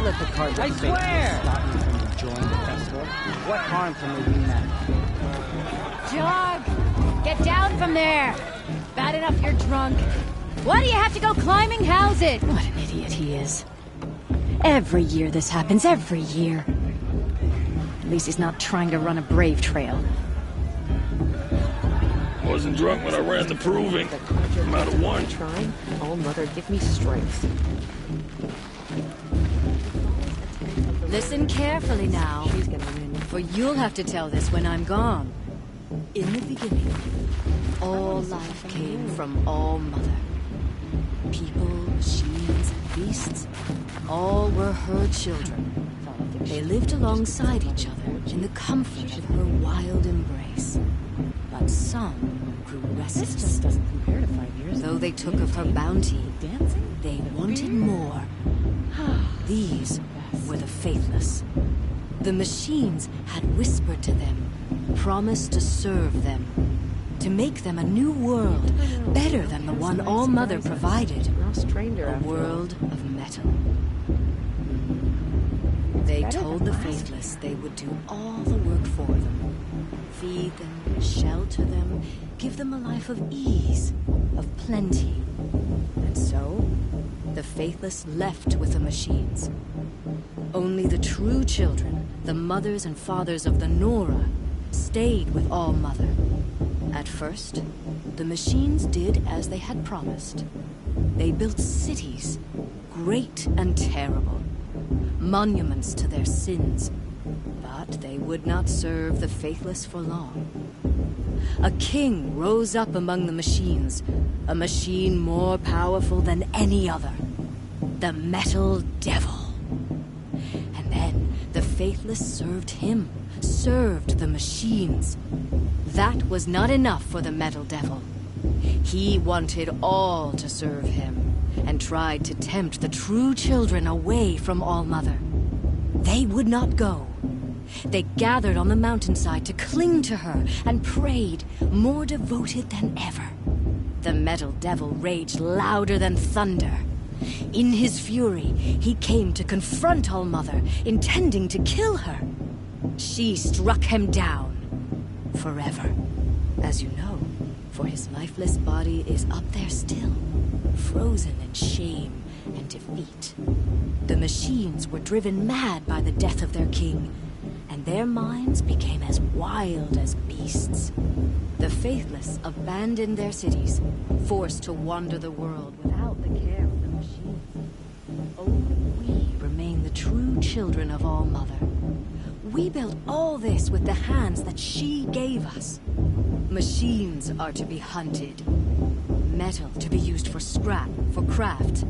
Don't let the cards of fate stop you from enjoying the festival. What harm can they do now? Jog! Get down from there! Bad enough you're drunk. Why do you have to go climbing houses? What an idiot he is. Every year this happens, every year. At least he's not trying to run a brave trail. Wasn't drunk when I ran the proving. I'm out of one. Trying? Oh, Mother, give me strength. Listen carefully now, She's gonna win. for you'll have to tell this when I'm gone. In the beginning, all life came from All Mother. People, machines, and beasts, all were her children. They lived alongside each other in the comfort of her wild embrace. But some grew restless. This just doesn't compare to 5 years. Though they took of her bounty, Dancing? they wanted more. These were the faithless. The machines had whispered to them, promised to serve them, to make them a new world, better than the one All Mother provided. A world of metal. They told the faithless they would do all the work for them. Feed them, shelter them, give them a life of ease, of plenty. And so, the faithless left with the machines. Only the true children, the mothers and fathers of the Nora, stayed with All Mother. At first, the machines did as they had promised. They built cities, great and terrible, monuments to their sins. But they would not serve the faithless for long. A king rose up among the machines, a machine more powerful than any other. The Metal Devil. And then the faithless served him, served the machines. That was not enough for the Metal Devil. He wanted all to serve him, and tried to tempt the true children away from All Mother. They would not go. They gathered on the mountainside to cling to her and prayed, more devoted than ever. The Metal Devil raged louder than thunder. In his fury, he came to confront All Mother, intending to kill her. She struck him down. Forever. As you know, for his lifeless body is up there still, frozen in shame and defeat. The machines were driven mad by the death of their king, and their minds became as wild as beasts. The faithless abandoned their cities, forced to wander the world without the care of the machines. Only we remain the true children of All Mother. We built all this with the hands that she gave us. Machines are to be hunted. Metal to be used for scrap, for craft.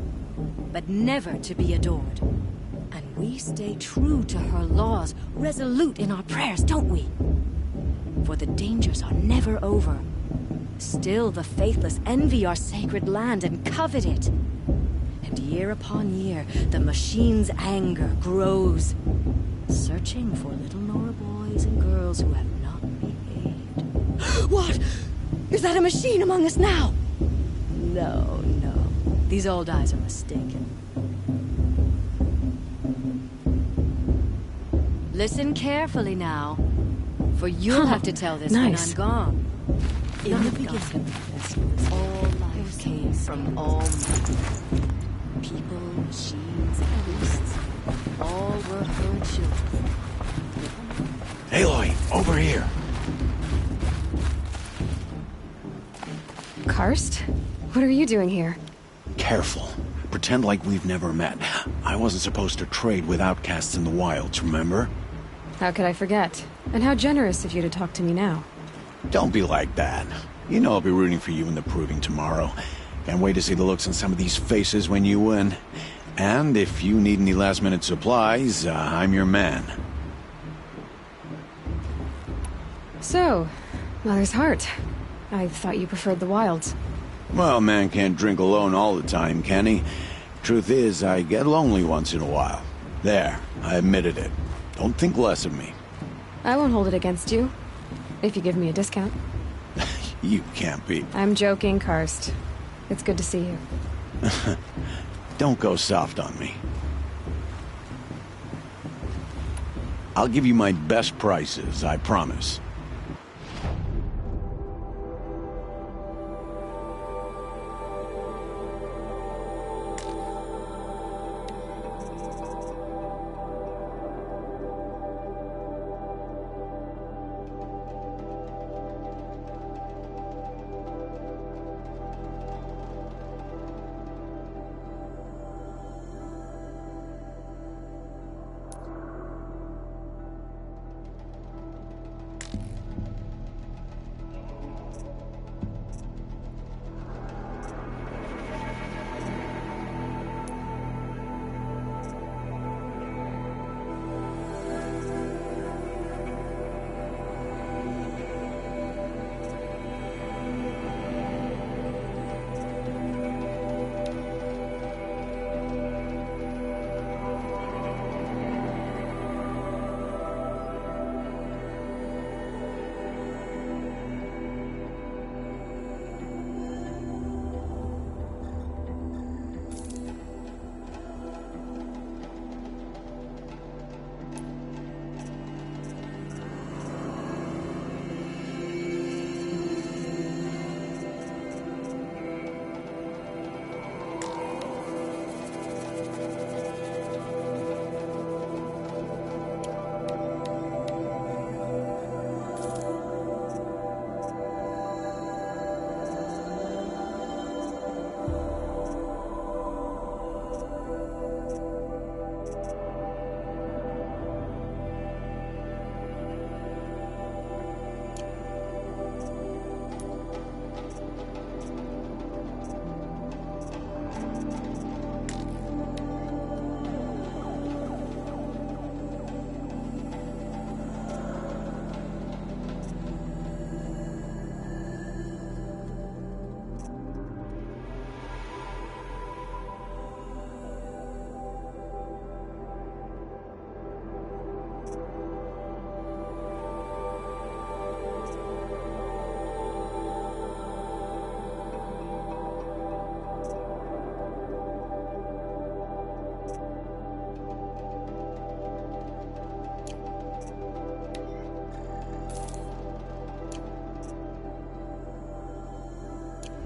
But never to be adored. And we stay true to her laws, resolute in our prayers, don't we? For the dangers are never over. Still the faithless envy our sacred land and covet it. And year upon year, the machine's anger grows. Searching for little Nora boys and girls who have not behaved. What? Is that a machine among us now? No, no. These old eyes are mistaken. Listen carefully now, for you'll have to tell this when I'm gone. In the beginning, all life came from All Mother. People, machines, and beasts. All were her children. Aloy, over here. Karst? What are you doing here? Careful. Pretend like we've never met. I wasn't supposed to trade with outcasts in the wilds, remember? How could I forget? And how generous of you to talk to me now. Don't be like that. You know I'll be rooting for you in the proving tomorrow. Can't wait to see the looks on some of these faces when you win. And if you need any last-minute supplies, I'm your man. So, Mother's Heart. I thought you preferred the wilds. Well, man can't drink alone all the time, can he? Truth is, I get lonely once in a while. There, I admitted it. Don't think less of me. I won't hold it against you, if you give me a discount. You can't be. I'm joking, Karst. It's good to see you. Don't go soft on me. I'll give you my best prices, I promise.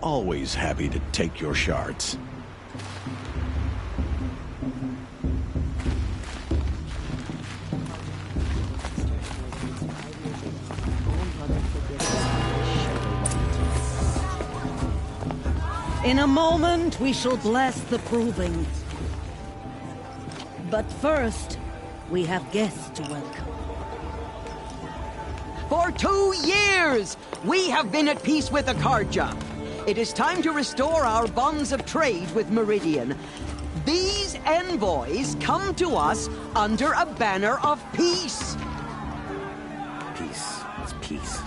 Always happy to take your shards. In a moment, we shall bless the proving. But first, we have guests to welcome. For 2 years, we have been at peace with Akarja. It is time to restore our bonds of trade with Meridian. These envoys come to us under a banner of peace. Peace. It's peace.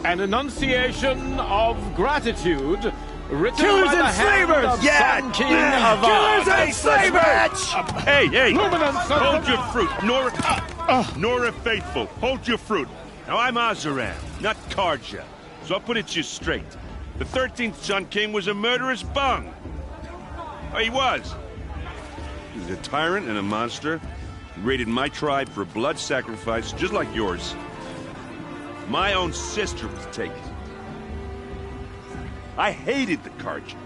An enunciation of gratitude written Killers by the and hand slavers! of Yeah! Sun King of Ard. Killers and slavers! Hey, hey! Luminance of Hold the- your fruit, Nora Faithful. Hold your fruit. Now I'm Azaran, not Karja, so I'll put it to you straight. The 13th Sun King was a murderous bung. Oh, he was. He was a tyrant and a monster. He raided my tribe for a blood sacrifice, just like yours. My own sister was taken. I hated the Karja.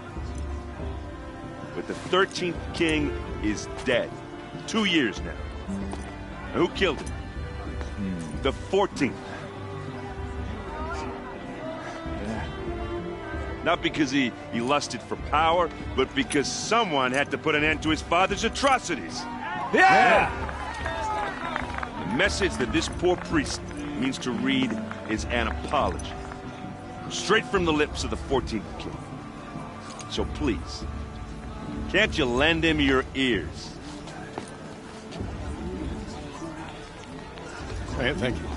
But the 13th king is dead. 2 years now. Now, who killed him? The 14th. Not because he lusted for power, but because someone had to put an end to his father's atrocities. Yeah! The message that this poor priest means to read is an apology. Straight from the lips of the 14th king. So please, can't you lend him your ears? Thank you.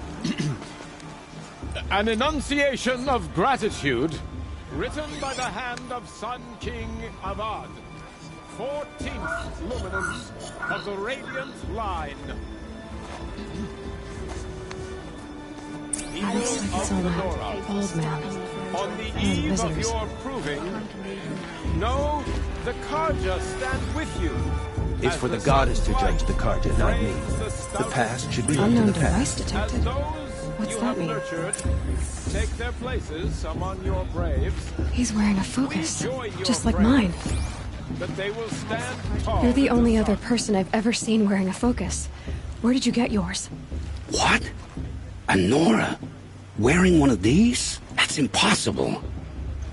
An enunciation of gratitude written by the hand of Sun King of Ard, 14th luminance of the Radiant Line. Looks like it's all a bald man. On the One of the eve of visitors. your proving, know the Karja stand with you. It's for the goddess to judge the Carja, not me. The past should be up to Unknown the device past. detected. Those What's you that have mean? nurtured take their places among your braves, He's wearing a focus, join your just like braves. mine. but they will stand tall. You're the in only sun. other person I've ever seen wearing a focus. Where did you get yours? What? A Nora? Wearing one of these? That's impossible.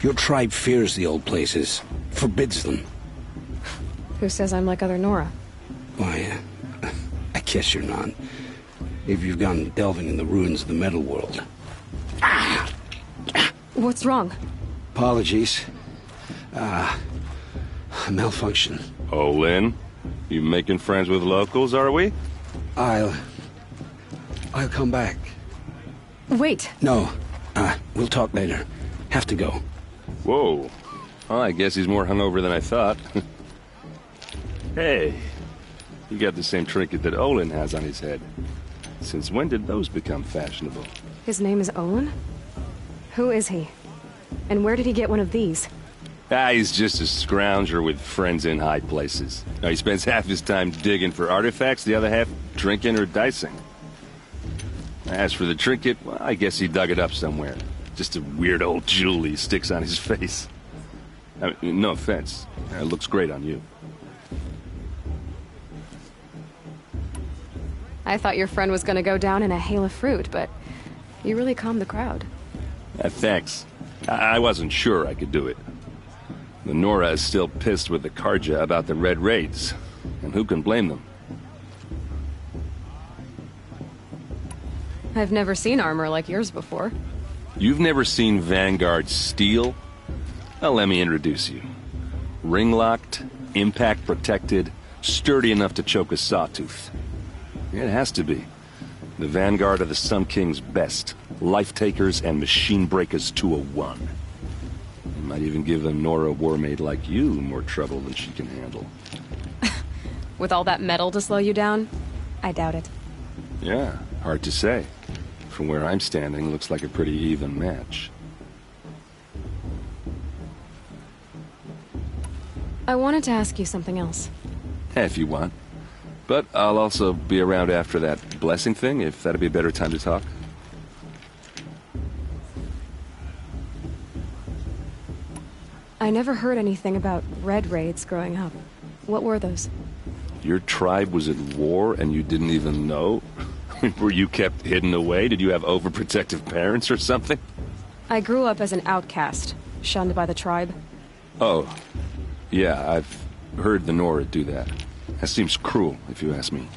Your tribe fears the old places, forbids them. Who says I'm like other Nora? Why, I guess you're not. If you've gone delving in the ruins of the metal world. What's wrong? Apologies. A malfunction. Oh, Lynn? You making friends with locals, are we? I'll come back. Wait. No, we'll talk later. Have to go. Whoa. Well, I guess he's more hungover than I thought. Hey, you got the same trinket that Olin has on his head. Since when did those become fashionable? His name is Owen? Who is he? And where did he get one of these? He's just a scrounger with friends in high places. Now, he spends half his time digging for artifacts, the other half drinking or dicing. As for the trinket, well, I guess he dug it up somewhere. Just a weird old jewel he sticks on his face. I mean, no offense. It looks great on you. I thought your friend was gonna go down in a hail of fruit, but you really calmed the crowd. Thanks. I wasn't sure I could do it. The Nora is still pissed with the Carja about the Red Raids, and who can blame them? I've never seen armor like yours before. You've never seen Vanguard steel? Well, let me introduce you. Ring-locked, impact-protected, sturdy enough to choke a sawtooth. It has to be. The Vanguard of the Sun King's best. Life-takers and machine-breakers to a one. It might even give a Nora warmaid like you more trouble than she can handle. With all that metal to slow you down? I doubt it. Yeah, hard to say. From where I'm standing, looks like a pretty even match. I wanted to ask you something else. If you want. But I'll also be around after that blessing thing, if that'd be a better time to talk. I never heard anything about Red Raids growing up. What were those? Your tribe was at war and you didn't even know? Were you kept hidden away? Did you have overprotective parents or something? I grew up as an outcast, shunned by the tribe. Oh, yeah, I've heard the Nora do that. That seems cruel, if you ask me.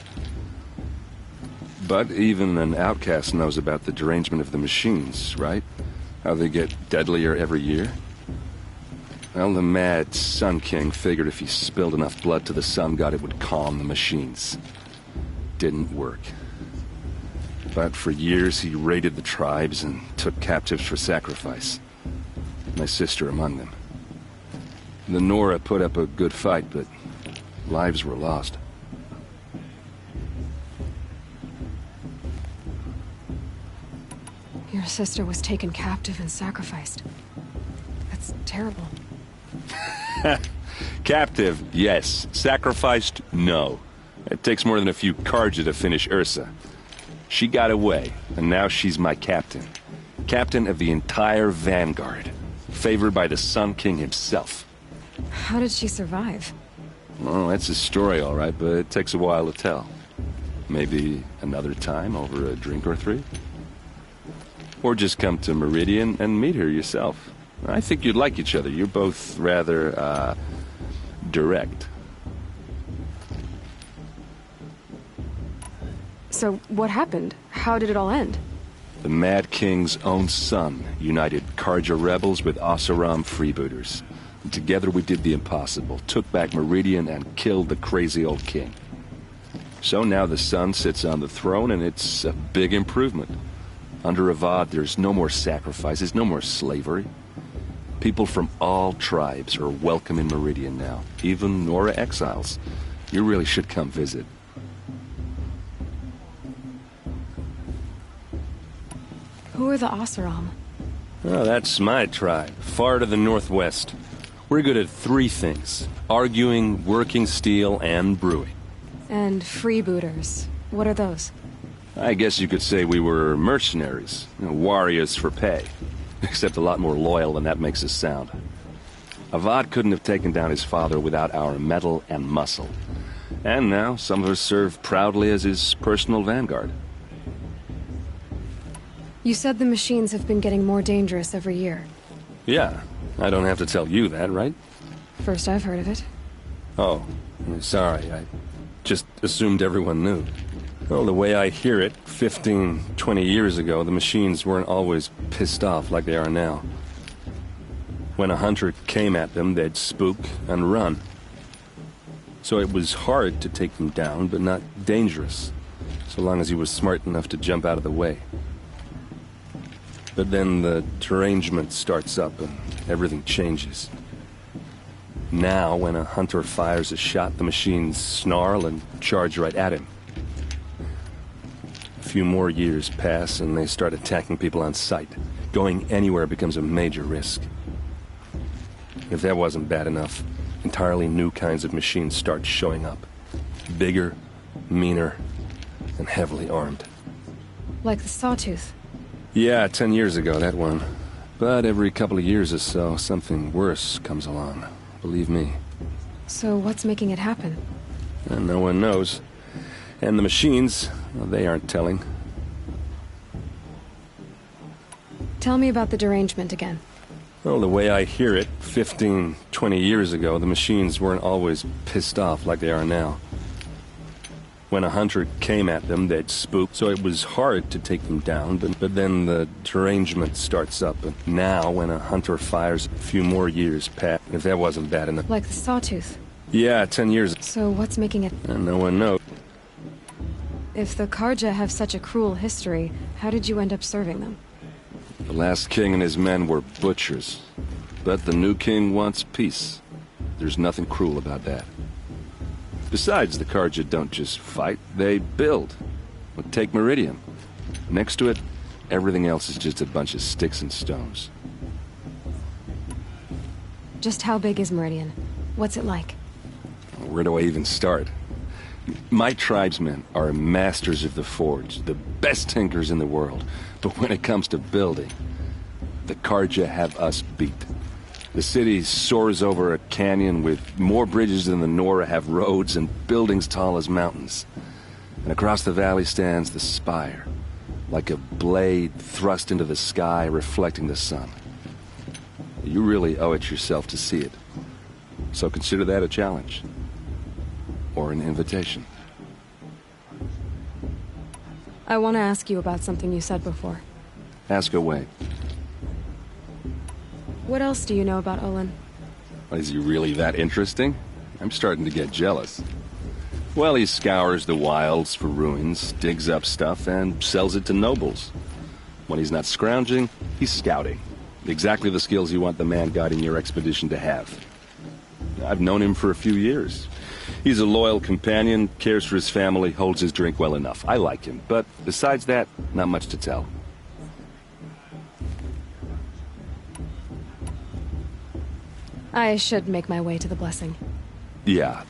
But even an outcast knows about the derangement of the machines, right? How they get deadlier every year? Well, the mad Sun King figured if he spilled enough blood to the Sun God, it would calm the machines. Didn't work. But for years, he raided the tribes and took captives for sacrifice. My sister among them. The Nora put up a good fight, but lives were lost. Your sister was taken captive and sacrificed. That's terrible. Captive, yes. Sacrificed, no. It takes more than a few Carja to finish Ursa. She got away, and now she's my captain. Captain of the entire Vanguard. Favored by the Sun King himself. How did she survive? Well, that's a story, all right, but it takes a while to tell. Maybe another time over a drink or three? Or just come to Meridian and meet her yourself. I think you'd like each other. You're both rather, direct. So, what happened? How did it all end? The Mad King's own son united Carja rebels with Oseram freebooters. And together we did the impossible, took back Meridian and killed the crazy old king. So now the son sits on the throne and it's a big improvement. Under Avad, there's no more sacrifices, no more slavery. People from all tribes are welcome in Meridian now, even Nora exiles. You really should come visit. Who are the Oseram? Oh, that's my tribe, far to the northwest. We're good at 3 things. Arguing, working steel, and brewing. And freebooters. What are those? I guess you could say we were mercenaries. Warriors for pay. Except a lot more loyal than that makes us sound. Avad couldn't have taken down his father without our metal and muscle. And now, some of us serve proudly as his personal vanguard. You said the machines have been getting more dangerous every year. Yeah, I don't have to tell you that, right? First I've heard of it. Oh, sorry, I just assumed everyone knew. Well, the way I hear it, 15, 20 years ago, the machines weren't always pissed off like they are now. When a hunter came at them, they'd spook and run. So it was hard to take them down, but not dangerous, so long as he was smart enough to jump out of the way. But then the derangement starts up and everything changes. Now, when a hunter fires a shot, the machines snarl and charge right at him. A few more years pass and they start attacking people on sight. Going anywhere becomes a major risk. If that wasn't bad enough, entirely new kinds of machines start showing up. Bigger, meaner, and heavily armed. Like the Sawtooth. Yeah, 10 years ago, that one. But every couple of years or so, something worse comes along. Believe me. So what's making it happen? And no one knows. And the machines, well, they aren't telling. Tell me about the derangement again. Well, the way I hear it, 15, 20 years ago, the machines weren't always pissed off like they are now. When a hunter came at them, they'd spook, so it was hard to take them down, but then the derangement starts up, and now when a hunter fires, a few more years pass, if that wasn't bad enough. Like the Sawtooth. Yeah, 10 years. So what's making it... And no one knows. If the Karja have such a cruel history, how did you end up serving them? The last king and his men were butchers, but the new king wants peace. There's nothing cruel about that. Besides, the Karja don't just fight, they build. Well, take Meridian. Next to it, everything else is just a bunch of sticks and stones. Just how big is Meridian? What's it like? Where do I even start? My tribesmen are masters of the forge, the best tinkers in the world. But when it comes to building, the Karja have us beat. The city soars over a canyon with more bridges than the Nora have roads and buildings tall as mountains. And across the valley stands the spire, like a blade thrust into the sky reflecting the sun. You really owe it yourself to see it. So consider that a challenge. Or an invitation. I want to ask you about something you said before. Ask away. What else do you know about Olin? Is he really that interesting? I'm starting to get jealous. Well, he scours the wilds for ruins, digs up stuff, and sells it to nobles. When he's not scrounging, he's scouting. Exactly the skills you want the man guiding your expedition to have. I've known him for a few years. He's a loyal companion, cares for his family, holds his drink well enough. I like him, but besides that, not much to tell. I should make my way to the blessing. Yeah.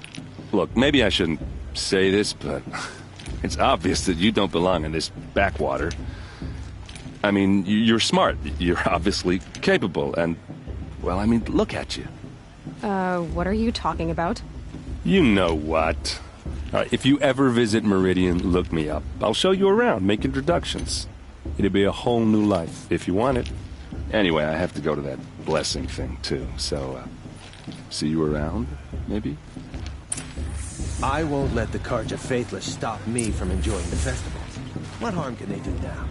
Look, maybe I shouldn't say this, but it's obvious that you don't belong in this backwater. I mean, you're smart. You're obviously capable, and, well, I mean, look at you. What are you talking about? You know what. If you ever visit Meridian, look me up. I'll show you around, make introductions. It'll be a whole new life, if you want it. Anyway, I have to go to that blessing thing, too, so, see you around, maybe? I won't let the Karja Faithless stop me from enjoying the festival. What harm can they do now?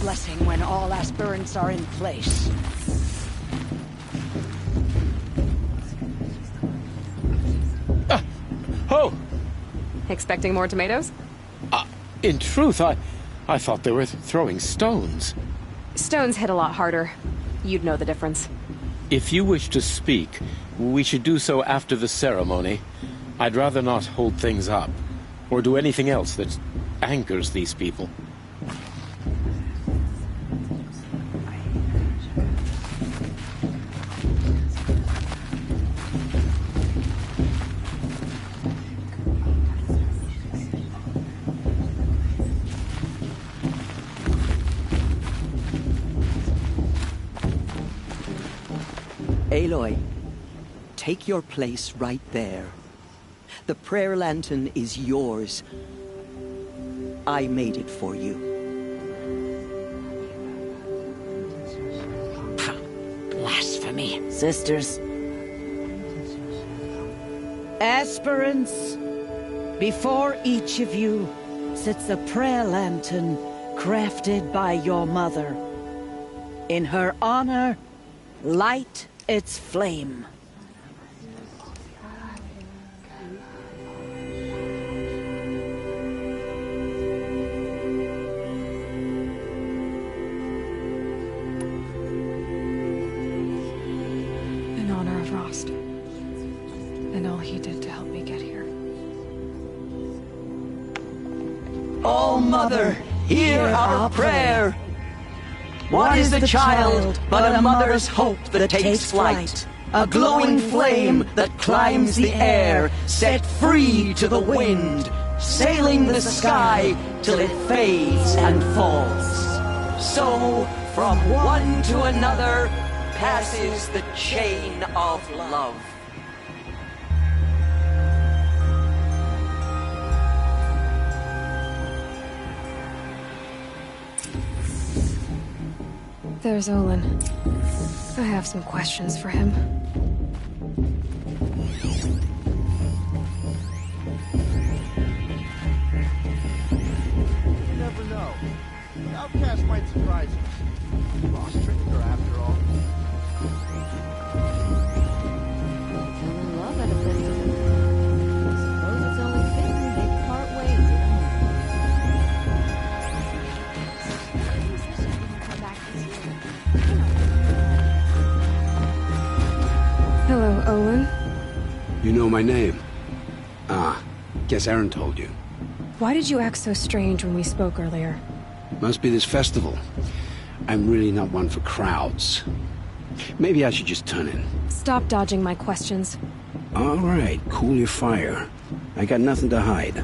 blessing when all aspirants are in place. Oh! Expecting more tomatoes? In truth, I thought they were throwing stones. Stones hit a lot harder. You'd know the difference. If you wish to speak, we should do so after the ceremony. I'd rather not hold things up, or do anything else that angers these people. Aloy, take your place right there. The prayer lantern is yours. I made it for you. Blasphemy. Sisters. Aspirants, before each of you sits a prayer lantern crafted by your mother. In her honor, light its flame. In honor of Rost. And all he did to help me get here. Oh, Mother, hear our prayer. What is the child but a mother's hope that takes flight? A glowing flame that climbs the air, set free to the wind, sailing the sky till it fades and falls. So, from one to another, passes the chain of love. There's Olin. I have some questions for him. You never know. The outcast might surprise us. Lost trickster after all. Fell in love at a festival. I suppose it's only fitting they part ways, Hello, Olin. You know my name? Ah, guess Aaron told you. Why did you act so strange when we spoke earlier? Must be this festival. I'm really not one for crowds. Maybe I should just turn in. Stop dodging my questions. All right, cool your fire. I got nothing to hide.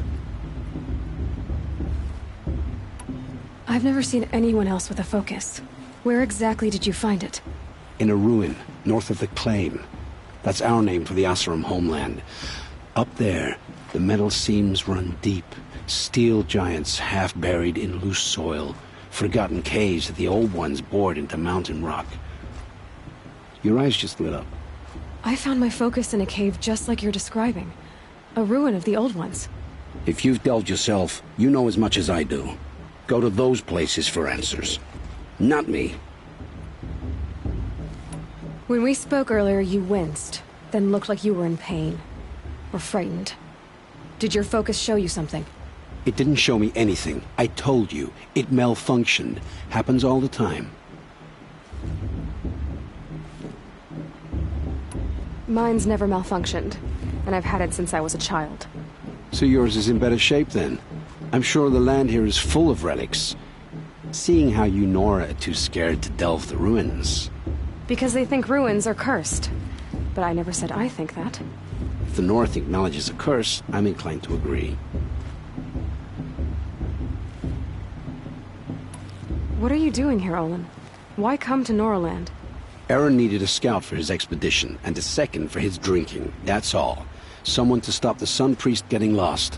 I've never seen anyone else with a focus. Where exactly did you find it? In a ruin, north of the Claim. That's our name for the Oseram homeland. Up there, the metal seams run deep. Steel giants half buried in loose soil. Forgotten caves that the old ones bored into mountain rock. Your eyes just lit up. I found my focus in a cave just like you're describing. A ruin of the old ones. If you've delved yourself, you know as much as I do. Go to those places for answers. Not me. When we spoke earlier, you winced, then looked like you were in pain. Or frightened. Did your focus show you something? It didn't show me anything. I told you. It malfunctioned. Happens all the time. Mine's never malfunctioned, and I've had it since I was a child. So yours is in better shape then. I'm sure the land here is full of relics. Seeing how you Nora are too scared to delve the ruins. Because they think ruins are cursed. But I never said I think that. If the North acknowledges a curse, I'm inclined to agree. What are you doing here, Olin? Why come to Noraland? Aaron needed a scout for his expedition, and a second for his drinking. That's all. Someone to stop the Sun Priest getting lost.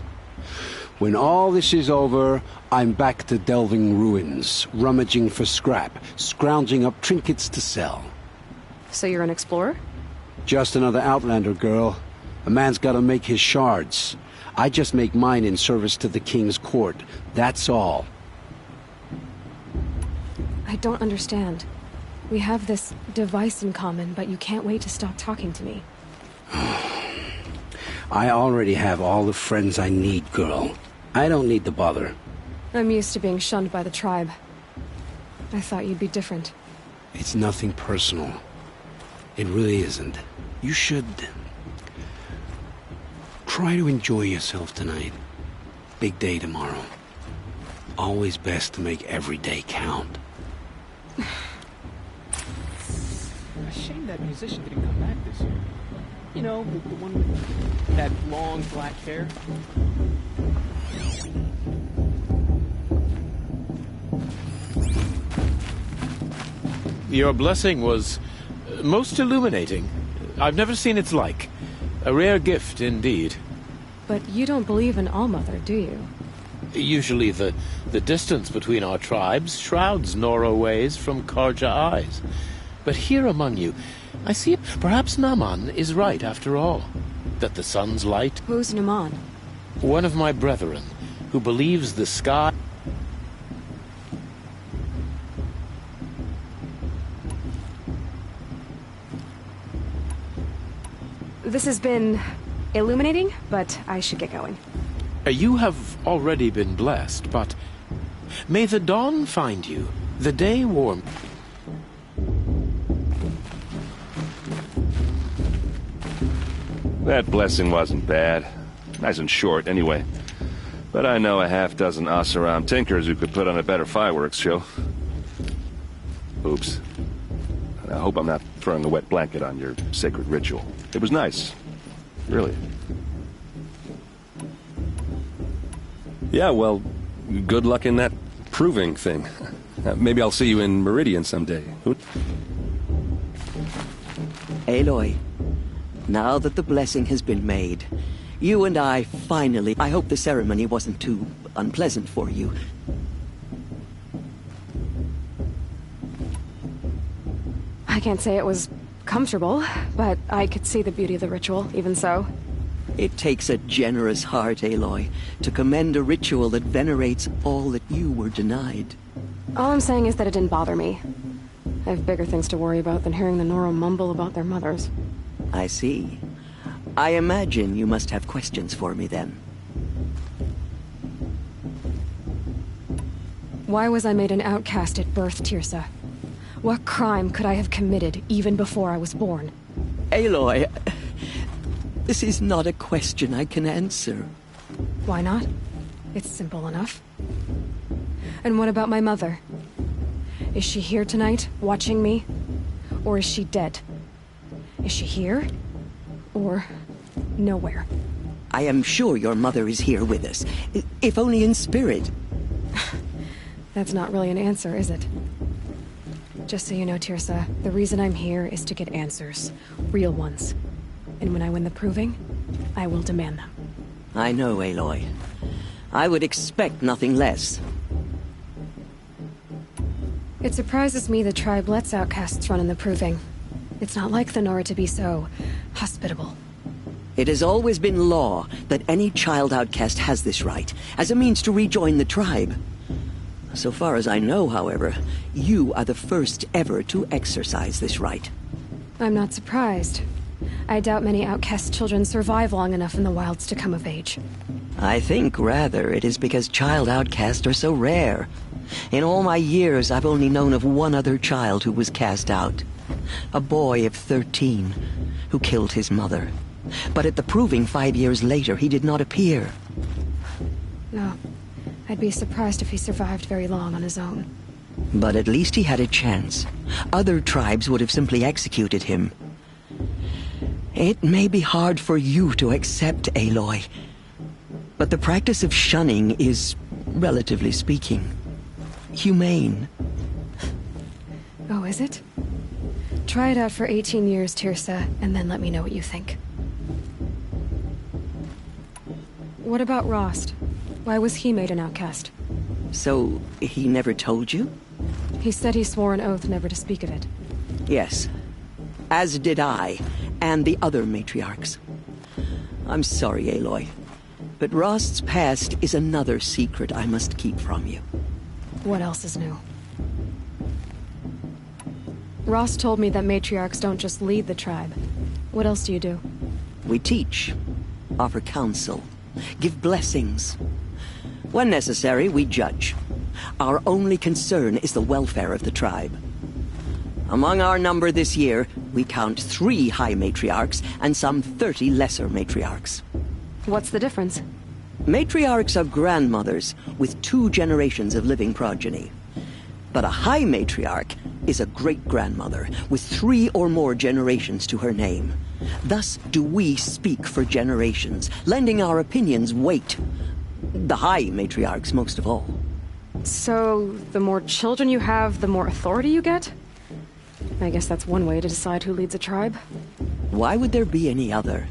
When all this is over, I'm back to delving ruins, rummaging for scrap, scrounging up trinkets to sell. So you're an explorer? Just another Outlander, girl. A man's gotta make his shards. I just make mine in service to the King's court. That's all. I don't understand. We have this device in common, but you can't wait to stop talking to me. I already have all the friends I need, girl. I don't need the bother. I'm used to being shunned by the tribe. I thought you'd be different. It's nothing personal. It really isn't. You should... try to enjoy yourself tonight. Big day tomorrow. Always best to make every day count. A shame that musician didn't come back this year. You know, the one with that long black hair. Your blessing was most illuminating. I've never seen its like. A rare gift indeed. But you don't believe in All-Mother, do you? Usually the distance between our tribes shrouds Nora ways from Karja eyes. But here among you, I see perhaps Naman is right after all. That the sun's light... Who's Naman? One of my brethren, who believes the sky... This has been illuminating, but I should get going. You have already been blessed, but may the dawn find you, the day warm. That blessing wasn't bad. Nice and short, anyway. But I know a half-dozen Asaram tinkers who could put on a better fireworks show. Oops. I hope I'm not throwing a wet blanket on your sacred ritual. It was nice. Really. Yeah, well, good luck in that proving thing. Maybe I'll see you in Meridian someday. Aloy, now that the blessing has been made, you and I finally... I hope the ceremony wasn't too unpleasant for you. I can't say it was comfortable, but I could see the beauty of the ritual, even so. It takes a generous heart, Aloy, to commend a ritual that venerates all that you were denied. All I'm saying is that it didn't bother me. I have bigger things to worry about than hearing the Nora mumble about their mothers. I see. I imagine you must have questions for me, then. Why was I made an outcast at birth, Tirsa? What crime could I have committed even before I was born? Aloy, this is not a question I can answer. Why not? It's simple enough. And what about my mother? Is she here tonight, watching me? Or is she dead? Is she here? Or nowhere? I am sure your mother is here with us, if only in spirit. That's not really an answer, is it? Just so you know, Tirsa, the reason I'm here is to get answers. Real ones. And when I win the proving, I will demand them. I know, Aloy. I would expect nothing less. It surprises me the tribe lets outcasts run in the proving. It's not like the Nora to be so hospitable. It has always been law that any child outcast has this right, as a means to rejoin the tribe. So far as I know, however, you are the first ever to exercise this right. I'm not surprised. I doubt many outcast children survive long enough in the wilds to come of age. I think, rather, it is because child outcasts are so rare. In all my years, I've only known of one other child who was cast out. A boy of 13, who killed his mother. But at the proving 5 years later, he did not appear. No. I'd be surprised if he survived very long on his own. But at least he had a chance. Other tribes would have simply executed him. It may be hard for you to accept, Aloy, but the practice of shunning is, relatively speaking, humane. Oh, is it? Try it out for 18 years, Tirsa, and then let me know what you think. What about Rost? Why was he made an outcast? So, he never told you? He said he swore an oath never to speak of it. Yes. As did I, and the other matriarchs. I'm sorry, Aloy, but Rost's past is another secret I must keep from you. What else is new? Ross told me that matriarchs don't just lead the tribe. What else do you do? We teach, offer counsel, give blessings. When necessary, we judge. Our only concern is the welfare of the tribe. Among our number this year, we count 3 high matriarchs and some 30 lesser matriarchs. What's the difference? Matriarchs are grandmothers with 2 generations of living progeny. But a high matriarch is a great-grandmother with 3 or more generations to her name. Thus do we speak for generations, lending our opinions weight. The high matriarchs most of all. So, the more children you have, the more authority you get? I guess that's one way to decide who leads a tribe. Why would there be any other?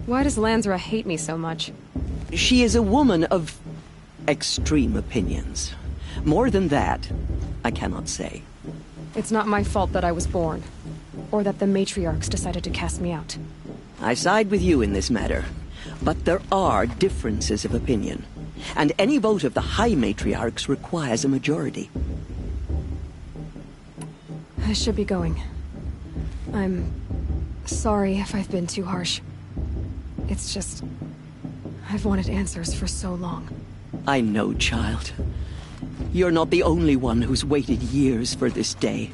Why does Lansra hate me so much? She is a woman of extreme opinions. More than that, I cannot say. It's not my fault that I was born, or that the matriarchs decided to cast me out. I side with you in this matter, but there are differences of opinion, and any vote of the high matriarchs requires a majority. I should be going. I'm sorry if I've been too harsh. It's just... I've wanted answers for so long. I know, child. You're not the only one who's waited years for this day.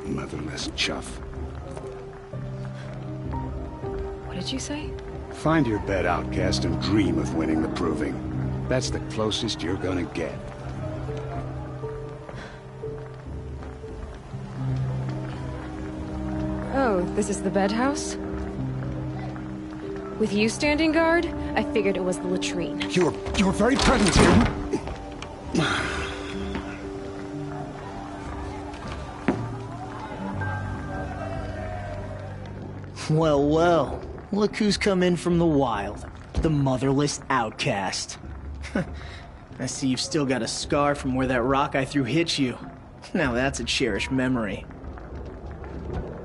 Motherless chuff. What did you say? Find your bed, outcast, and dream of winning the proving. That's the closest you're gonna get. Oh, this is the bedhouse? With you standing guard, I figured it was the latrine. Your very presence here... Well, well. Look who's come in from the wild. The motherless outcast. I see you've still got a scar from where that rock I threw hit you. Now that's a cherished memory.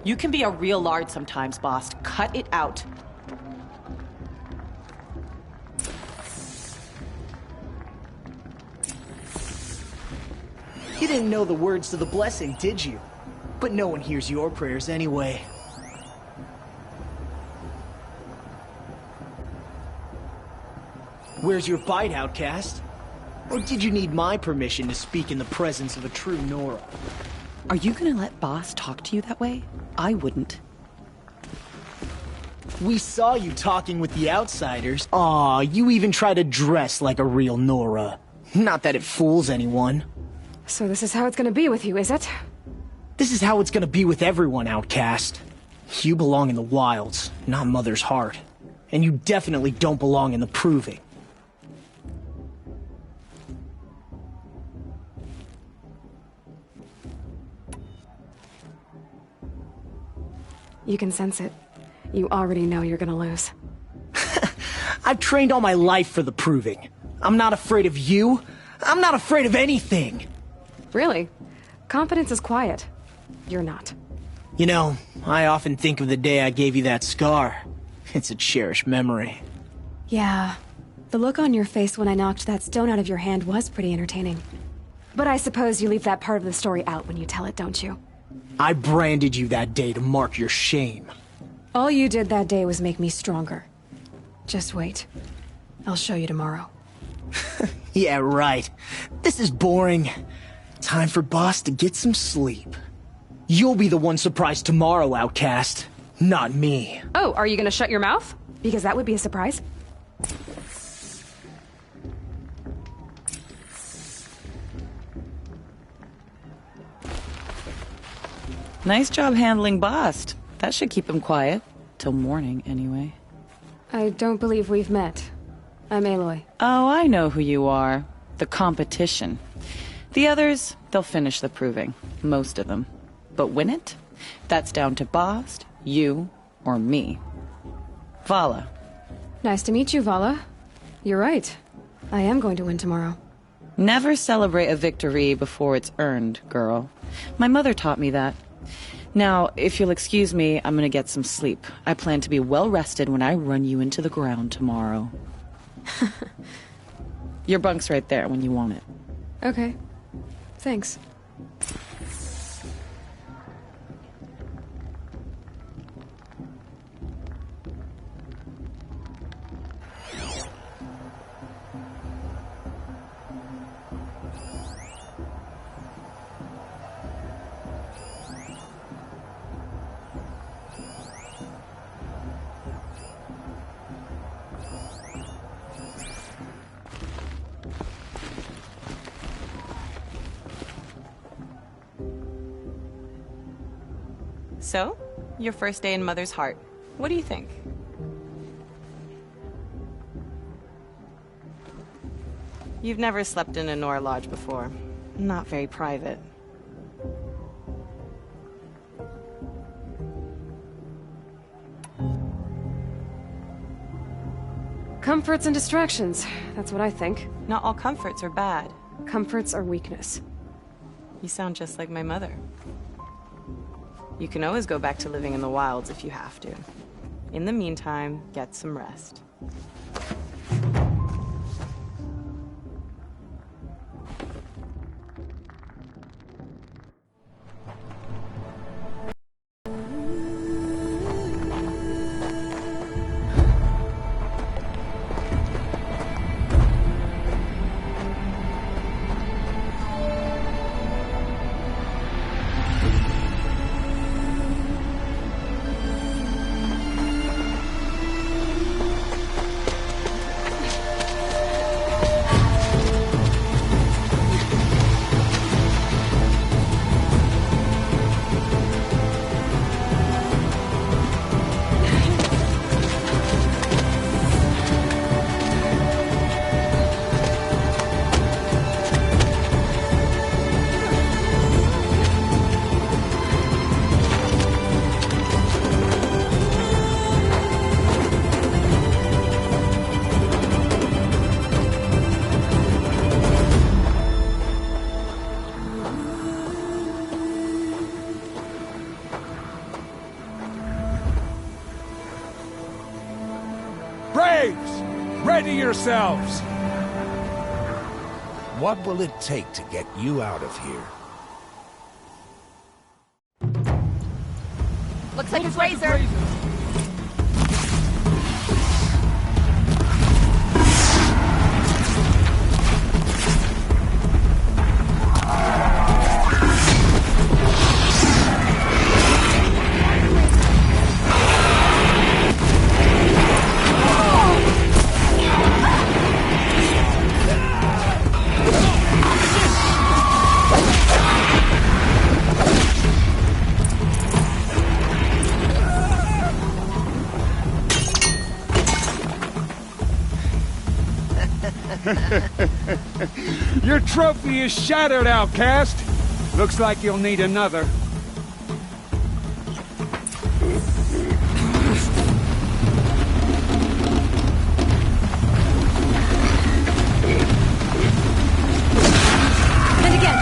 You can be a real lard sometimes, boss. Cut it out. You didn't know the words to the blessing, did you? But no one hears your prayers anyway. Where's your bite, outcast? Or did you need my permission to speak in the presence of a true Nora? Are you gonna let boss talk to you that way? I wouldn't. We saw you talking with the outsiders. Aw, you even try to dress like a real Nora. Not that it fools anyone. So this is how it's gonna be with you, is it? This is how it's gonna be with everyone, outcast. You belong in the wilds, not Mother's heart. And you definitely don't belong in the proving. You can sense it. You already know you're gonna lose. I've trained all my life for the proving. I'm not afraid of you. I'm not afraid of anything. Really? Confidence is quiet. You're not. You know, I often think of the day I gave you that scar. It's a cherished memory. Yeah. The look on your face when I knocked that stone out of your hand was pretty entertaining. But I suppose you leave that part of the story out when you tell it, don't you? I branded you that day to mark your shame. All you did that day was make me stronger. Just wait. I'll show you tomorrow. Yeah, right. This is boring. Time for boss to get some sleep. You'll be the one surprised tomorrow, outcast. Not me. Oh, are you gonna shut your mouth? Because that would be a surprise. Nice job handling Bast. That should keep him quiet. Till morning, anyway. I don't believe we've met. I'm Aloy. Oh, I know who you are. The competition. The others, they'll finish the proving. Most of them. But win it? That's down to Bast, you, or me. Vala. Nice to meet you, Vala. You're right. I am going to win tomorrow. Never celebrate a victory before it's earned, girl. My mother taught me that. Now, if you'll excuse me, I'm gonna get some sleep. I plan to be well rested when I run you into the ground tomorrow. Your bunk's right there when you want it. Okay. Thanks. So, your first day in Mother's Heart. What do you think? You've never slept in a Nora lodge before. Not very private. Comforts and distractions. That's what I think. Not all comforts are bad. Comforts are weakness. You sound just like my mother. You can always go back to living in the wilds if you have to. In the meantime, get some rest. Braves! Ready yourselves! What will it take to get you out of here? Looks like his razor. Your trophy is shattered, outcast. Looks like you'll need another. And again.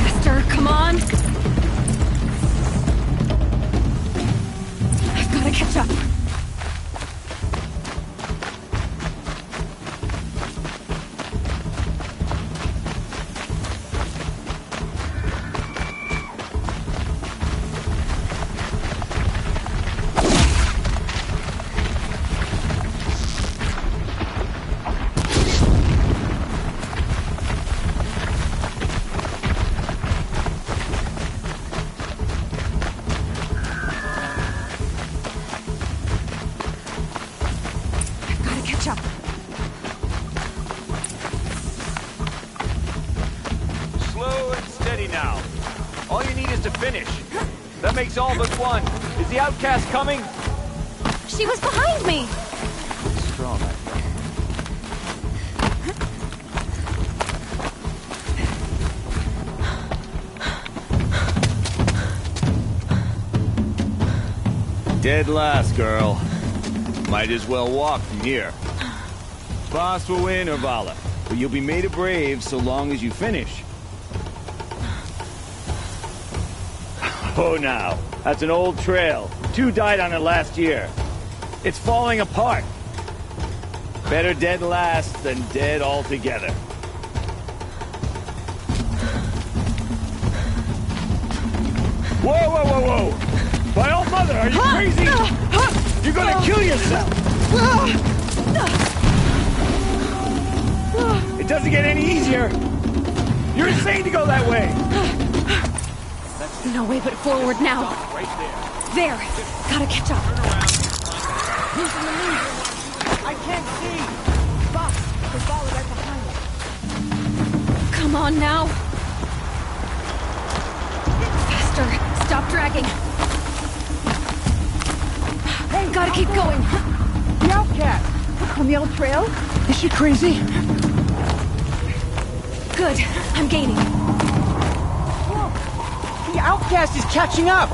Faster, come on. I've got to catch up. finish. That makes all but one. Is the outcast coming? She was behind me! Strong. Dead last, girl. Might as well walk from here. Boss will win, or Vala. But you'll be made a brave so long as you finish. Oh, now. That's an old trail. 2 died on it last year. It's falling apart. Better dead last than dead altogether. Whoa, whoa, whoa, whoa! My old mother, are you crazy? You're gonna kill yourself! It doesn't get any easier! You're insane to go that way! No way but forward now. Right There! Gotta catch up. Who's in the lead? I can't see! Boss, there's Vala right behind us. Come on now! Faster! Stop dragging! Hey, gotta keep going! The outcast! On the old trail? Is she crazy? Good. I'm gaining. Whoa! The outcast is catching up!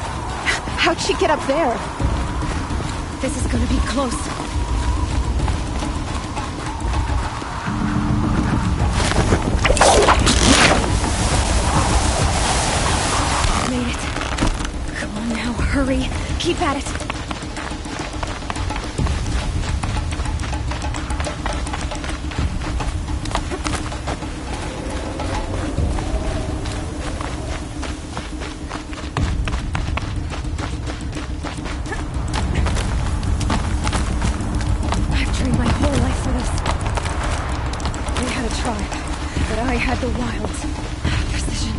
How'd she get up there? This is gonna be close. Made it. Come on now, hurry. Keep at it. I had the wilds. Precision.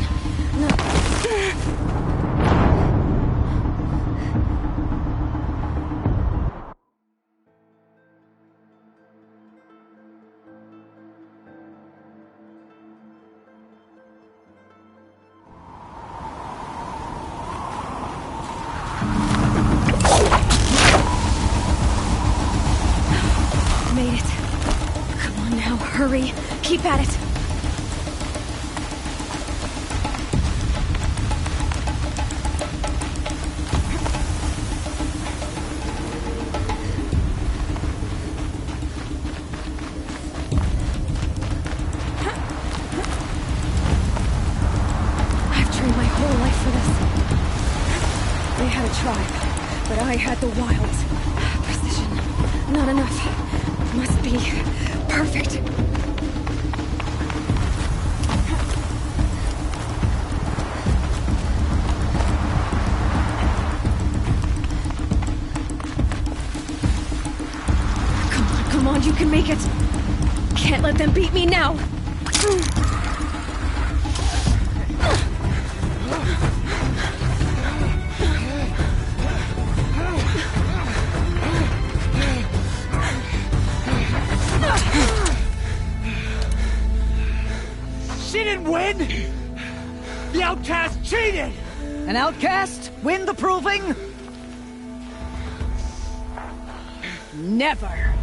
No. Made it. Come on now, hurry. Keep at it. But I had the wilds. Precision. Not enough. Must be perfect. Come on, you can make it. Can't let them beat me now. Win? The outcast cheated! An outcast? Win the proving? Never.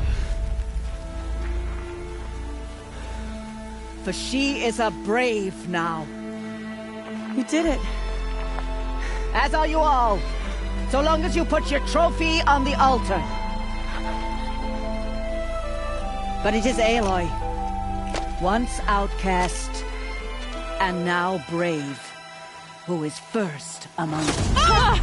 For she is a brave now. You did it. As are you all. So long as you put your trophy on the altar. But it is Aloy. Once outcast, and now brave, who is first among us. Ah!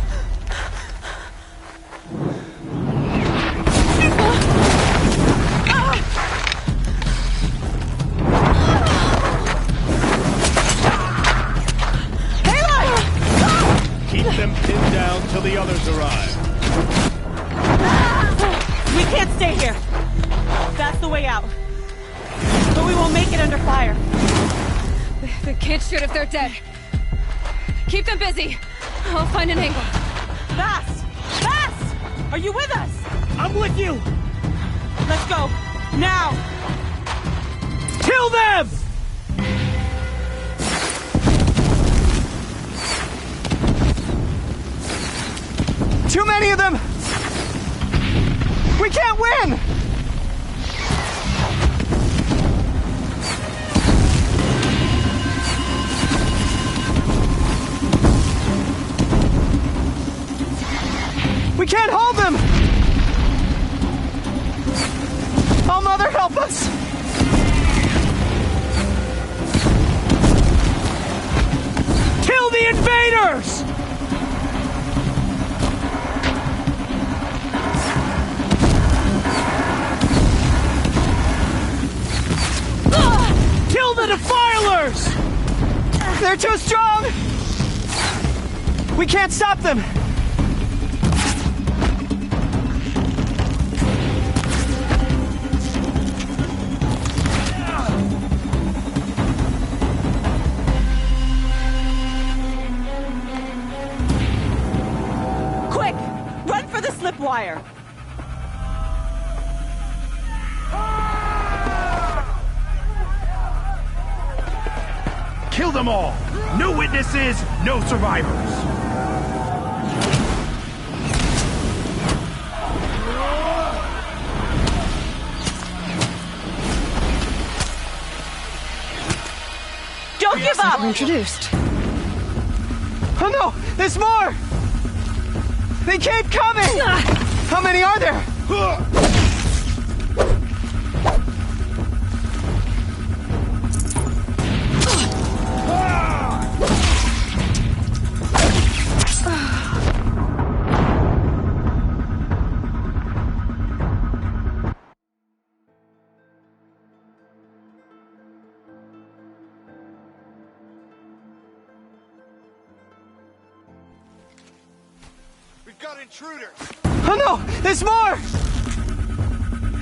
Keep them pinned down till the others arrive. We can't stay here. That's the way out. But we won't make it under fire. They can't shoot if they're dead. Keep them busy. I'll find an angle. Bass! Bass! Are you with us? I'm with you! Let's go. Now! Kill them! Too many of them! We can't win! We can't hold them! Oh, Mother, help us! Kill the invaders! Kill the defilers! They're too strong! We can't stop them! Quick! Run for the slip wire! Kill them all! No witnesses, no survivors! Don't give up! Introduced. Oh no! There's more! They keep coming! How many are there? We've got intruders! Oh no! There's more!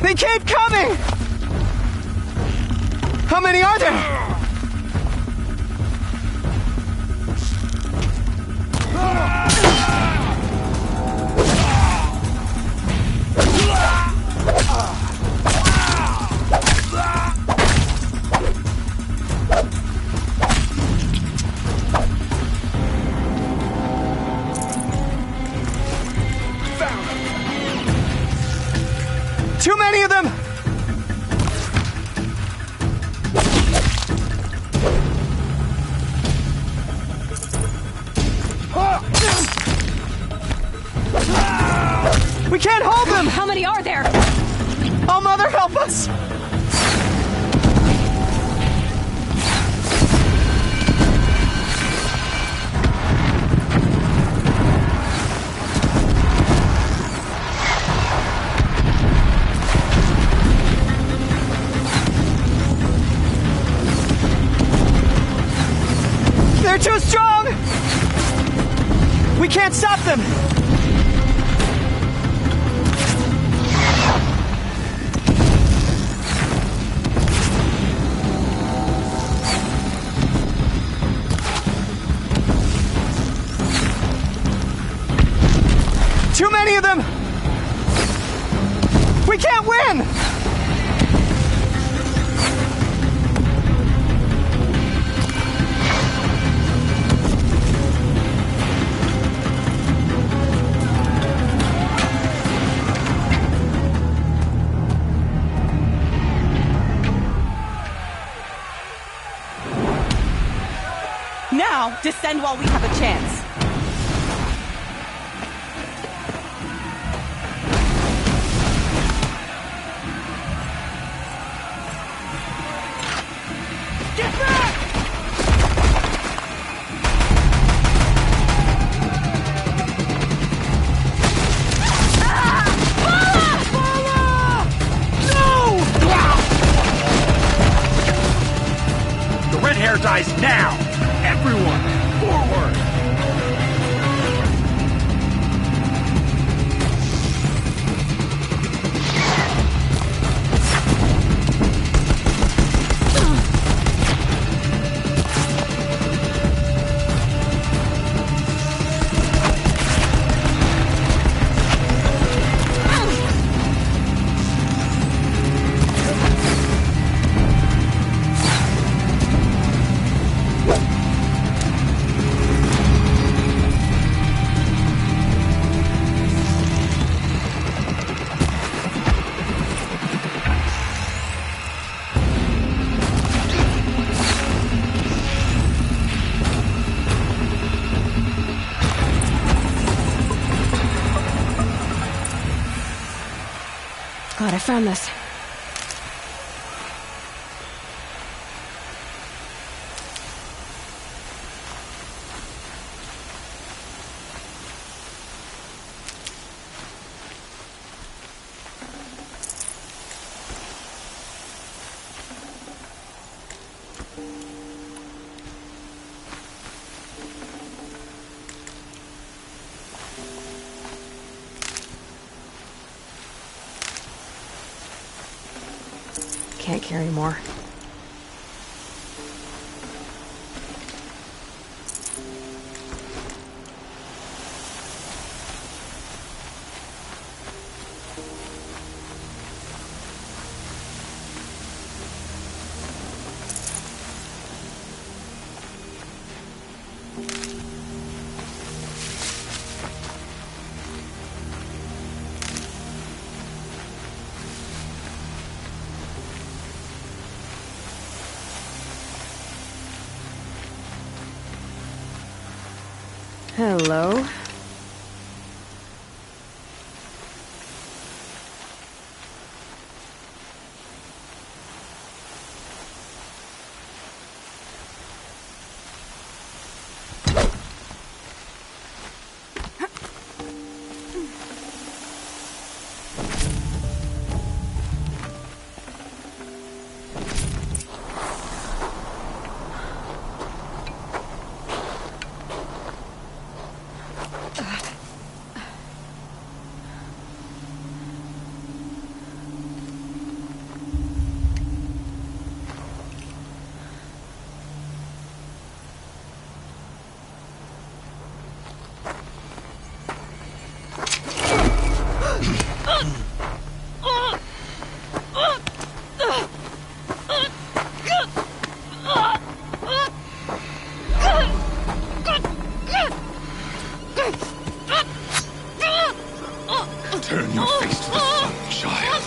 They keep coming! How many are there? Too many of them! We can't hold them! How many are there? Oh, Mother, help us! They're too strong! We can't stop them! Too many of them! We can't win! Now, descend while we have a chance. Get back! The red hair dies now! Everyone, forward! God, I found this. Can't carry more. Hello. Turn your face to the sun, child.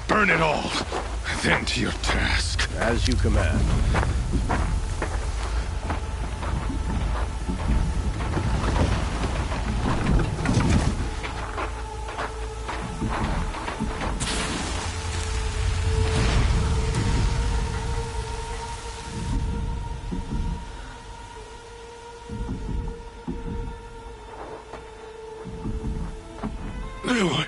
Burn it all, then to your task. As you command. Aloy.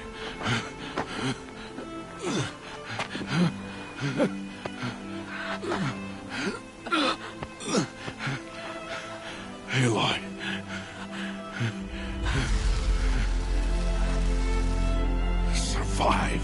Survive.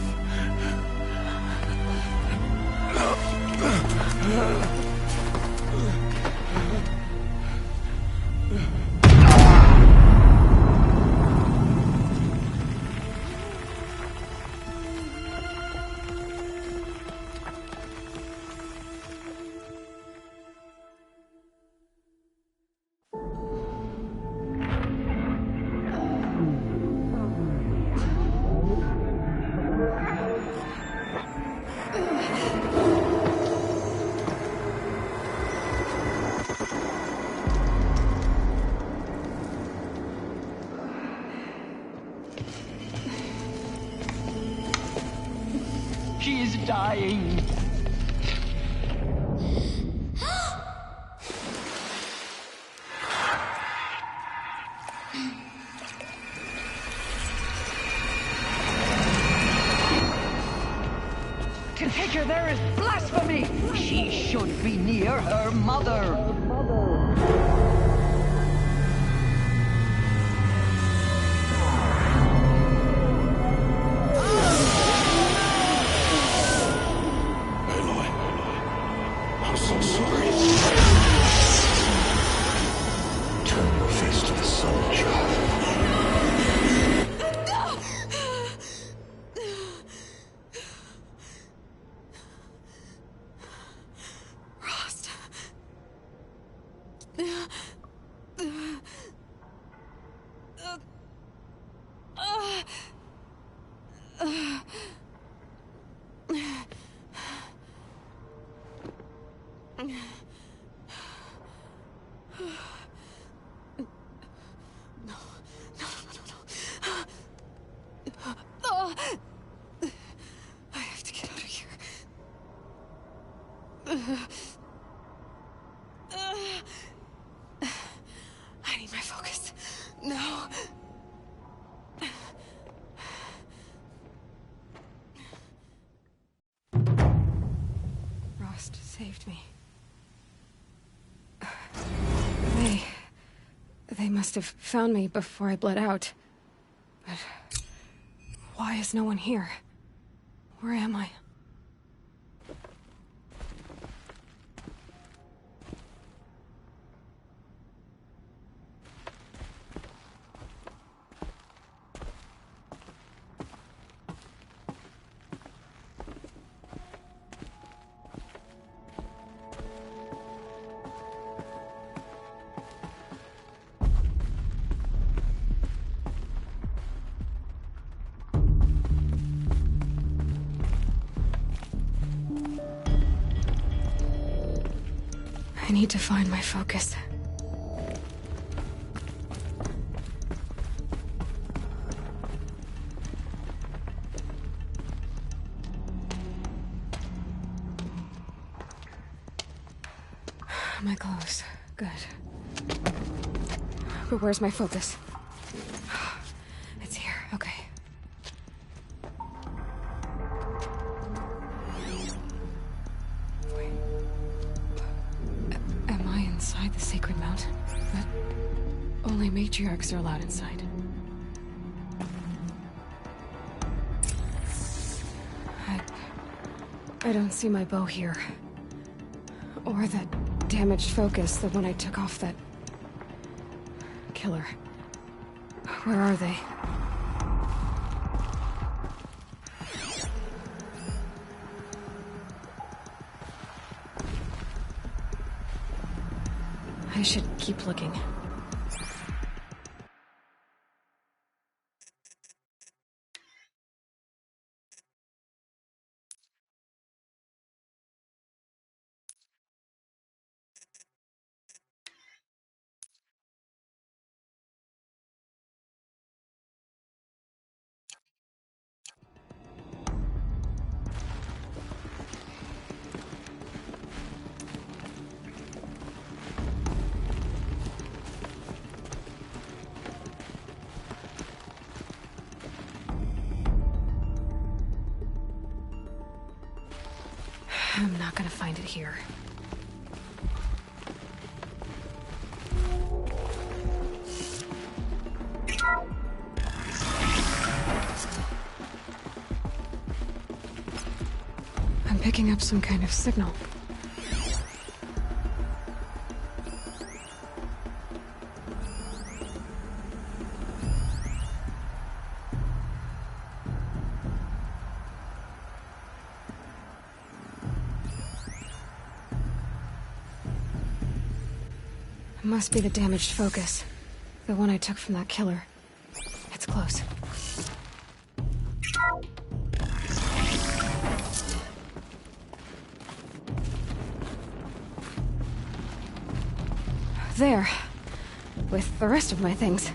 She is dying. To take her there is blasphemy! She should be near her mother. I'm so sorry. Turn your face to the sun, child. Rost. I have to get out of here. I need my focus. No. Rost saved me. They must have found me before I bled out. But why is no one here? Where am I? I need to find my focus. My clothes. Good. But where's my focus? It's here. Okay. Am I inside the sacred mountain? But only matriarchs are allowed inside. I don't see my bow here. Or that damaged focus, the one I took off that killer. Where are they? I should keep looking. I'm not gonna find it here. I'm picking up some kind of signal. Must be the damaged focus. The one I took from that killer. It's close. There. With the rest of my things.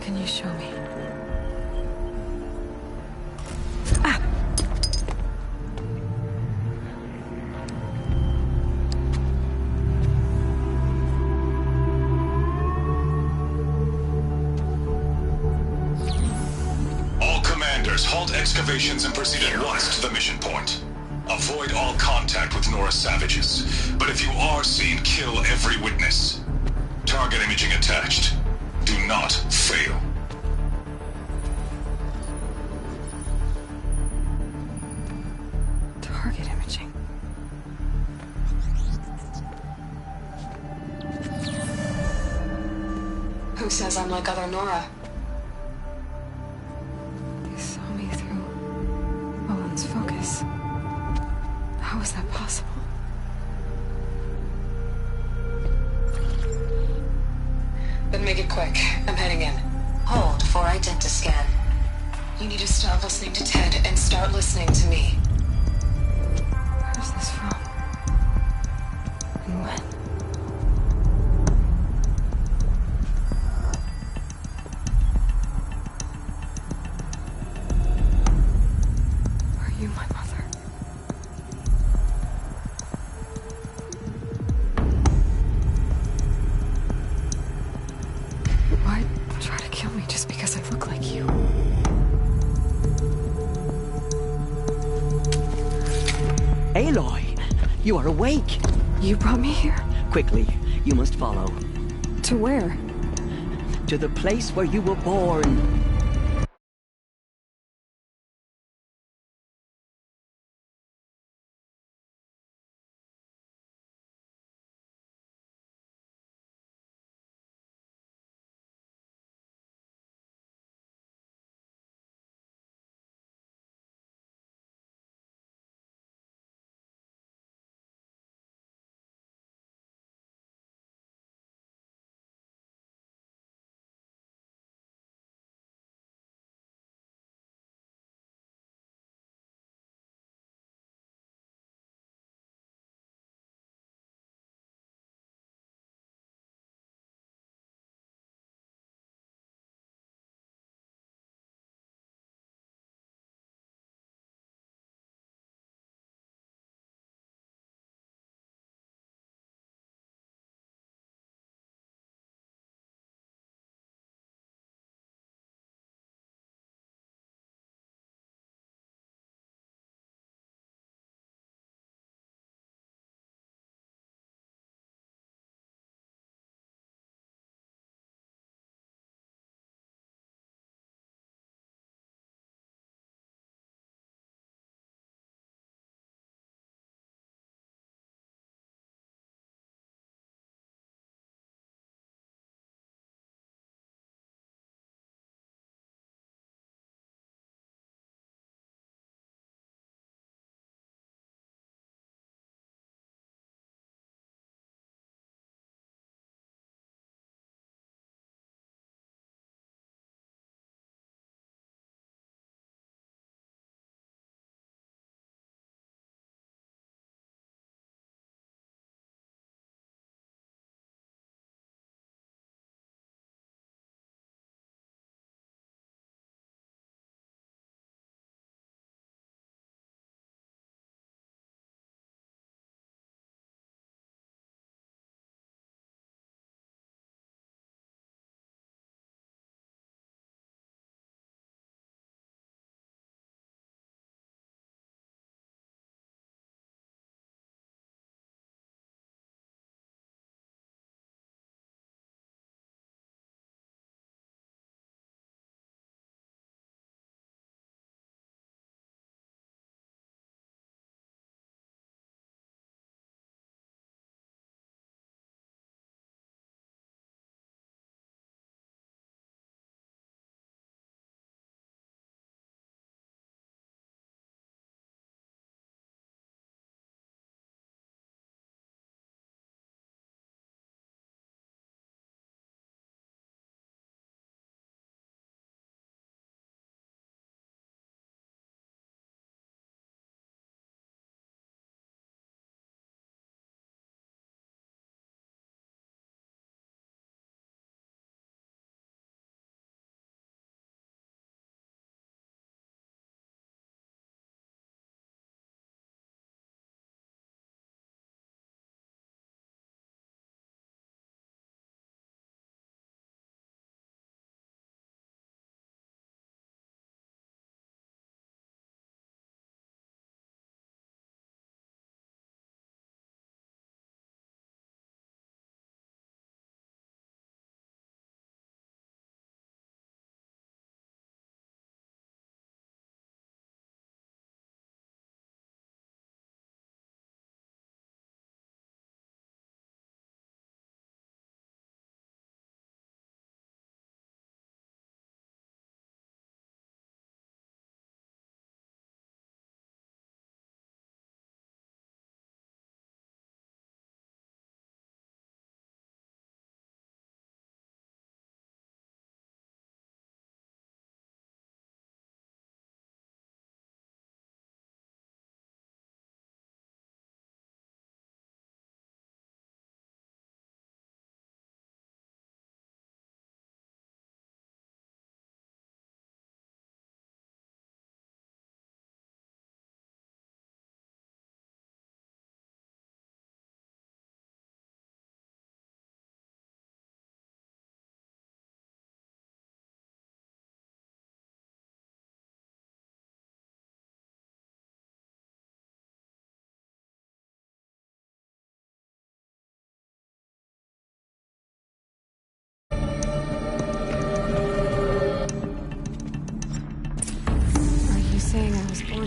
can you show me? All commanders, halt excavations and proceed at once to the mission point. Avoid all contact with Nora savages, but if you are seen, kill every witness. Target imaging attached. Do not fail. Target imaging. Who says I'm like other Nora? They saw me through Owen's focus. How is that possible? Then make it quick. I'm heading in. Hold for identiscan. You need to stop listening to Ted and start listening to me. Where's this from? And when? Are you my mother? Why try to kill me just because I look like you? Aloy, you are awake. You brought me here? Quickly, you must follow. To where? To the place where you were born.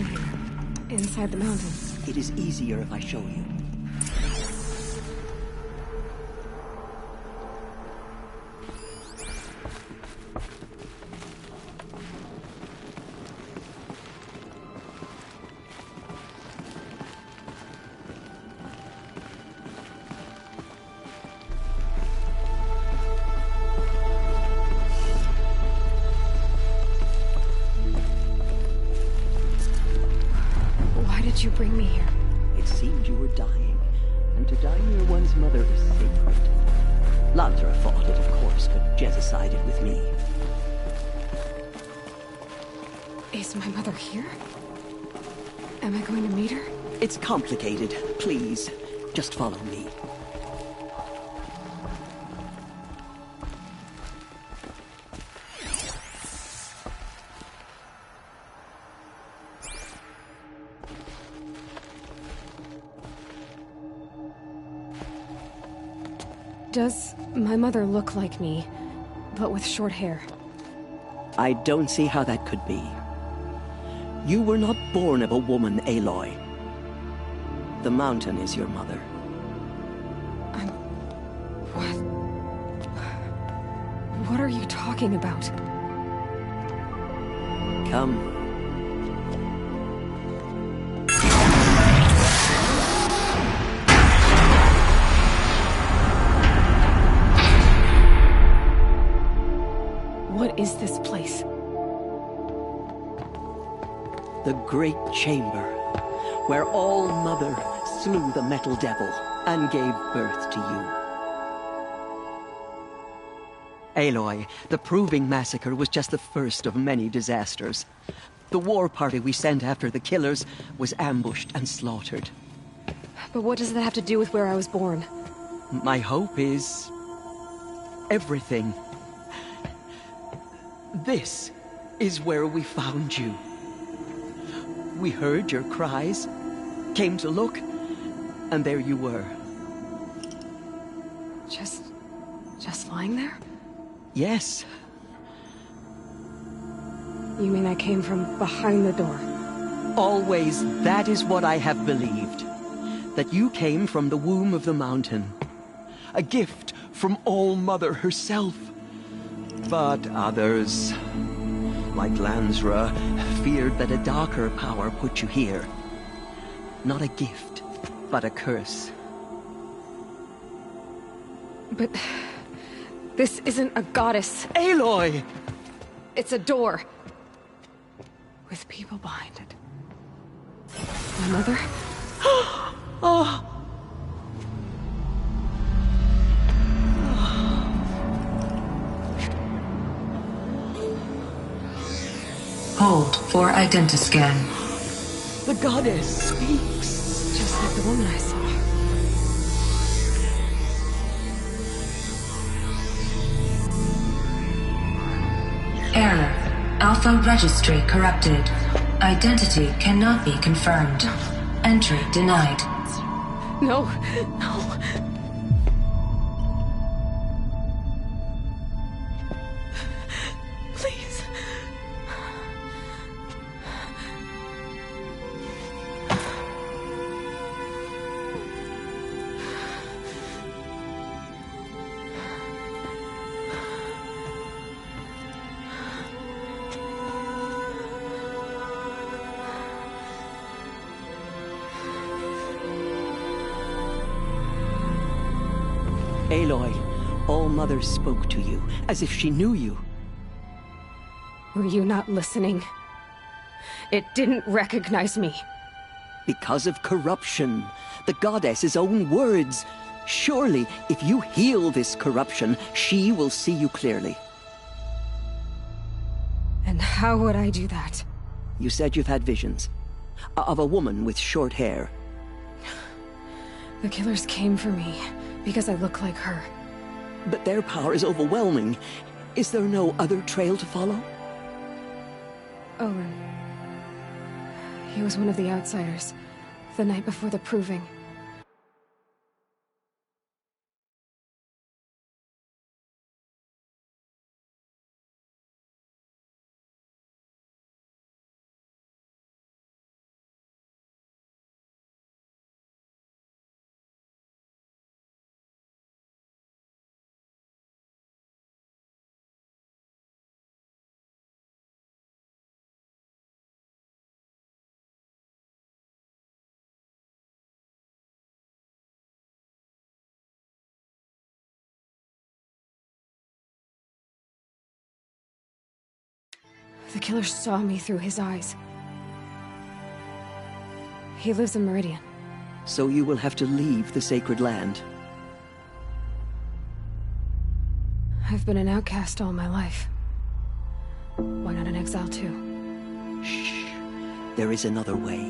on here? Inside the mountain? It is easier if I show you. Why did you bring me here? It seemed you were dying, and to die near one's mother is sacred. Lantra thought it, of course, could jezicide it with me. Is my mother here? Am I going to meet her? It's complicated. Please, just follow me. Does my mother look like me, but with short hair? I don't see how that could be. You were not born of a woman, Aloy. The mountain is your mother. What are you talking about? Come. What is this place? The Great Chamber, where All-Mother slew the Metal Devil and gave birth to you. Aloy, the Proving Massacre was just the first of many disasters. The war party we sent after the killers was ambushed and slaughtered. But what does that have to do with where I was born? My hope is... everything. This is where we found you. We heard your cries, came to look, and there you were. Just lying there? Yes. You mean I came from behind the door? Always, that is what I have believed. That you came from the womb of the mountain. A gift from All-Mother herself. But others, like Lansra, feared that a darker power put you here. Not a gift, but a curse. But... this isn't a goddess. Aloy! It's a door. With people behind it. My mother? Oh! Hold for identiscan. The goddess speaks. Just like the woman I saw. Error. Alpha registry corrupted. Identity cannot be confirmed. Entry denied. No, no. Please. Aloy, All-Mother spoke to you, as if she knew you. Were you not listening? It didn't recognize me. Because of corruption. The goddess's own words. Surely, if you heal this corruption, she will see you clearly. And how would I do that? You said you've had visions. Of a woman with short hair. The killers came for me, because I look like her. But their power is overwhelming. Is there no other trail to follow? Owen. He was one of the outsiders, the night before the Proving. killer saw me through his eyes. He lives in Meridian. So you will have to leave the sacred land. I've been an outcast all my life. Why not an exile too? Shh. There is another way.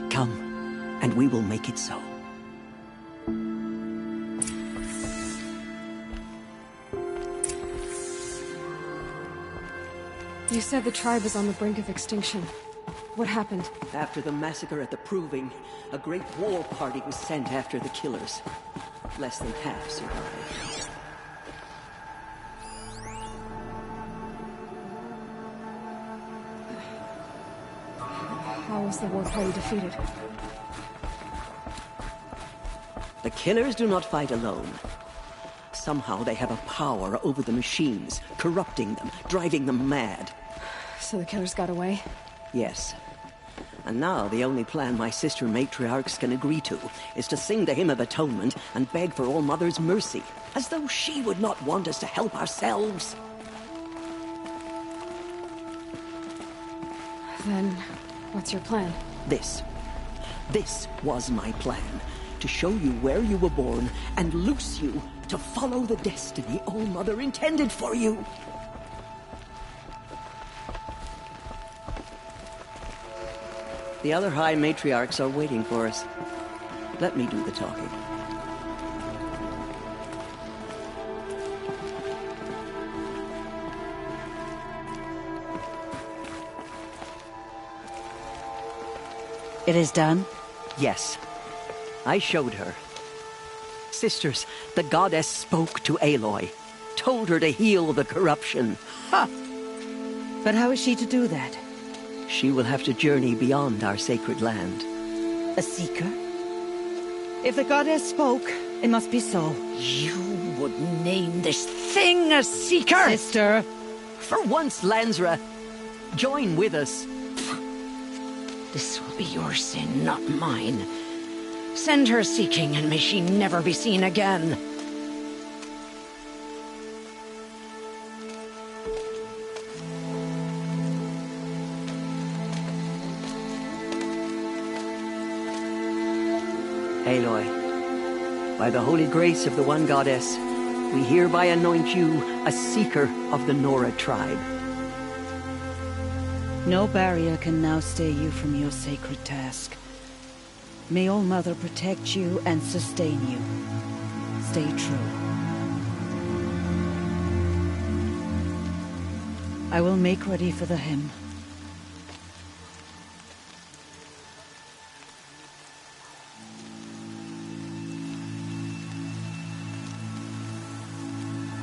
Come, and we will make it so. You said the tribe is on the brink of extinction. What happened? After the massacre at the Proving, a great war party was sent after the killers. Less than half survived. How was the war party defeated? The killers do not fight alone. Somehow they have a power over the machines, corrupting them, driving them mad. So the killers got away? Yes. And now the only plan my sister matriarchs can agree to is to sing the Hymn of Atonement and beg for All Mother's mercy, as though she would not want us to help ourselves. Then, what's your plan? This was my plan. To show you where you were born and loose you to follow the destiny All Mother intended for you. The other High Matriarchs are waiting for us. Let me do the talking. It is done? Yes. I showed her. Sisters, the goddess spoke to Aloy. Told her to heal the corruption. Ha! But how is she to do that? She will have to journey beyond our sacred land. A seeker? If the goddess spoke, it must be so. You would name this thing a seeker? Sister! For once, Lansra, join with us. This will be your sin, not mine. Send her seeking, and may she never be seen again. Aloy, by the holy grace of the One Goddess, we hereby anoint you a seeker of the Nora tribe. No barrier can now stay you from your sacred task. May All Mother protect you and sustain you. Stay true. I will make ready for the hymn.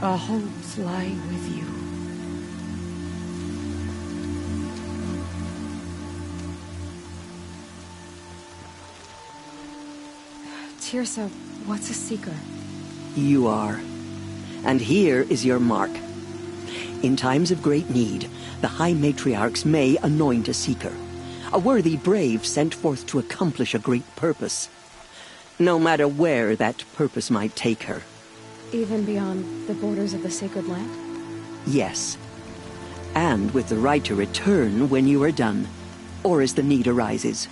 Our hopes lie with you. Tirsa, what's a seeker? You are. And here is your mark. In times of great need, the High Matriarchs may anoint a seeker. A worthy brave sent forth to accomplish a great purpose. No matter where that purpose might take her. Even beyond the borders of the sacred land? Yes. And with the right to return when you are done, or as the need arises.